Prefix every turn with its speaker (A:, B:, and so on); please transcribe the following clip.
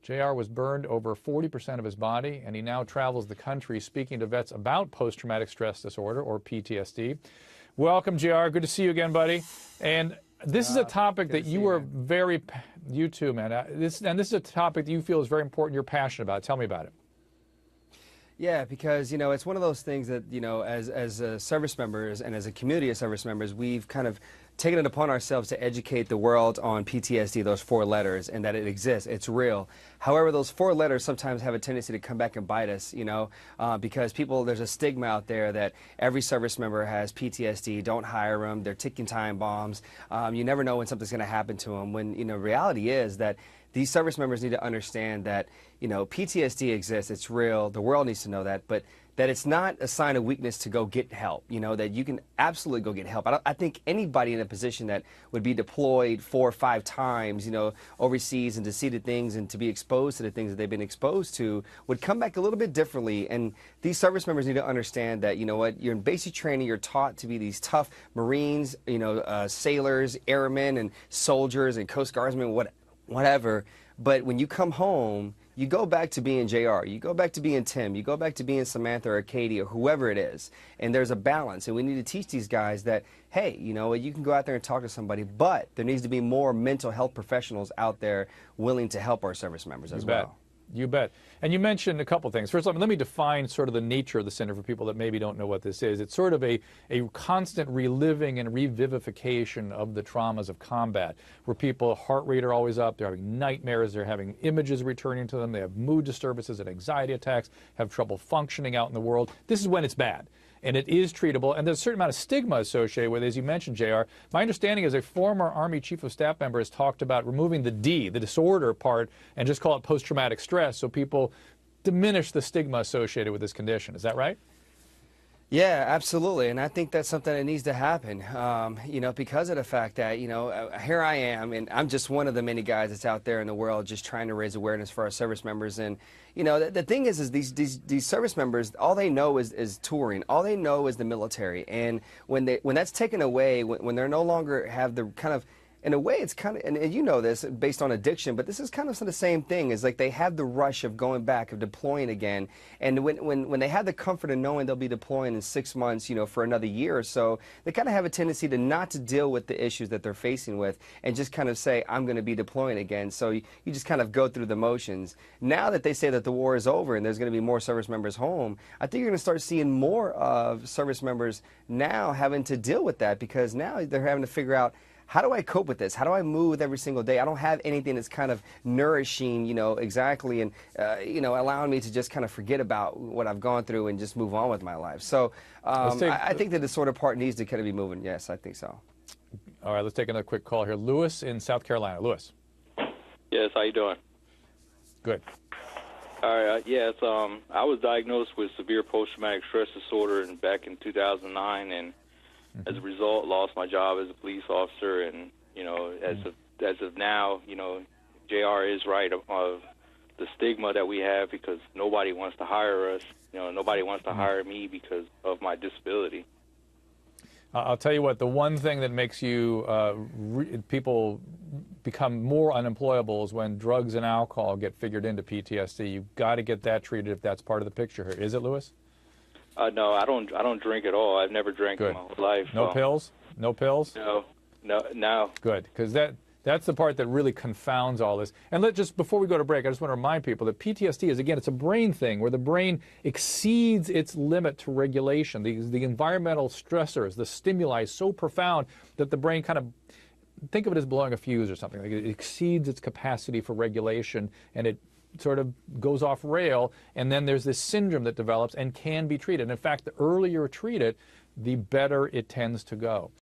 A: JR was burned over 40% of his body, and he now travels the country speaking to vets about post-traumatic stress disorder, or PTSD. Welcome, JR. Good to see you again, buddy. And this is a topic that you were you too, man. This is a topic that you feel is very important, you're passionate about. Tell me about it.
B: Yeah, because, it's one of those things that, as service members and as a community of service members, we've kind of taken it upon ourselves to educate the world on PTSD, those 4 letters, and that it exists, it's real. However, those 4 letters sometimes have a tendency to come back and bite us, because there's a stigma out there that every service member has PTSD, don't hire them, they're ticking time bombs, you never know when something's going to happen to them, when, reality is that these service members need to understand that, PTSD exists, it's real, the world needs to know that, but that it's not a sign of weakness to go get help, that you can absolutely go get help. I think anybody in a position that would be deployed 4 or 5 times, overseas and to see the things and to be exposed to the things that they've been exposed to would come back a little bit differently. And these service members need to understand that, you're in basic training, you're taught to be these tough Marines, sailors, airmen, and soldiers and Coast Guardsmen, whatever. But when you come home, you go back to being JR, you go back to being Tim, you go back to being Samantha or Katie or whoever it is, and there's a balance. And we need to teach these guys that, hey, you can go out there and talk to somebody, but there needs to be more mental health professionals out there willing to help our service members as well.
A: You bet. And you mentioned a couple things. First, let me define sort of the nature of the center for people that maybe don't know what this is. It's sort of a constant reliving and revivification of the traumas of combat, where people, heart rate are always up, they're having nightmares, they're having images returning to them, they have mood disturbances and anxiety attacks, have trouble functioning out in the world. This is when it's bad. And it is treatable, and there's a certain amount of stigma associated with it, as you mentioned, JR. My understanding is a former Army Chief of Staff member has talked about removing the D, the disorder part, and just call it post-traumatic stress, so people diminish the stigma associated with this condition. Is that right?
B: Yeah, absolutely, and I think that's something that needs to happen, because of the fact that, here I am, and I'm just one of the many guys that's out there in the world just trying to raise awareness for our service members. And, the thing is these service members, all they know is touring, all they know is the military, and when that's taken away, when they're no longer have the kind of, in a way, it's kind of, and you know this based on addiction, but this is kind of the same thing. Is like they have the rush of going back, of deploying again, and when they have the comfort of knowing they'll be deploying in 6 months, for another year or so, they kind of have a tendency to not to deal with the issues that they're facing with, and just kind of say, I'm going to be deploying again. So you just kind of go through the motions. Now that they say that the war is over and there's going to be more service members home, I think you're going to start seeing more of service members now having to deal with that, because now they're having to figure out, how do I cope with this? How do I move every single day? I don't have anything that's kind of nourishing, exactly, and, allowing me to just kind of forget about what I've gone through and just move on with my life. So I think that this sort of part needs to kind of be moving. Yes, I think so.
A: All right, let's take another quick call here. Lewis in South Carolina. Lewis.
C: Yes, how you doing?
A: Good.
C: All right, yes, I was diagnosed with severe post-traumatic stress disorder back in 2009, and as a result, lost my job as a police officer, and as of now, JR is right of the stigma that we have, because nobody wants to hire us. Nobody wants to hire me because of my disability.
A: I'll tell you what, the one thing that makes people become more unemployable is when drugs and alcohol get figured into PTSD. You've got to get that treated if that's part of the picture here. Is it, Lewis?
C: No, I don't drink at all. I've never drank in my whole life.
A: No pills? No pills?
C: No.
A: Good, because that's the part that really confounds all this. And before we go to break, I just want to remind people that PTSD is, again, it's a brain thing where the brain exceeds its limit to regulation. The environmental stressors, the stimuli is so profound that the brain kind of, think of it as blowing a fuse or something. Like it exceeds its capacity for regulation, and it sort of goes off rail, and then there's this syndrome that develops and can be treated. In fact, the earlier treated, the better it tends to go.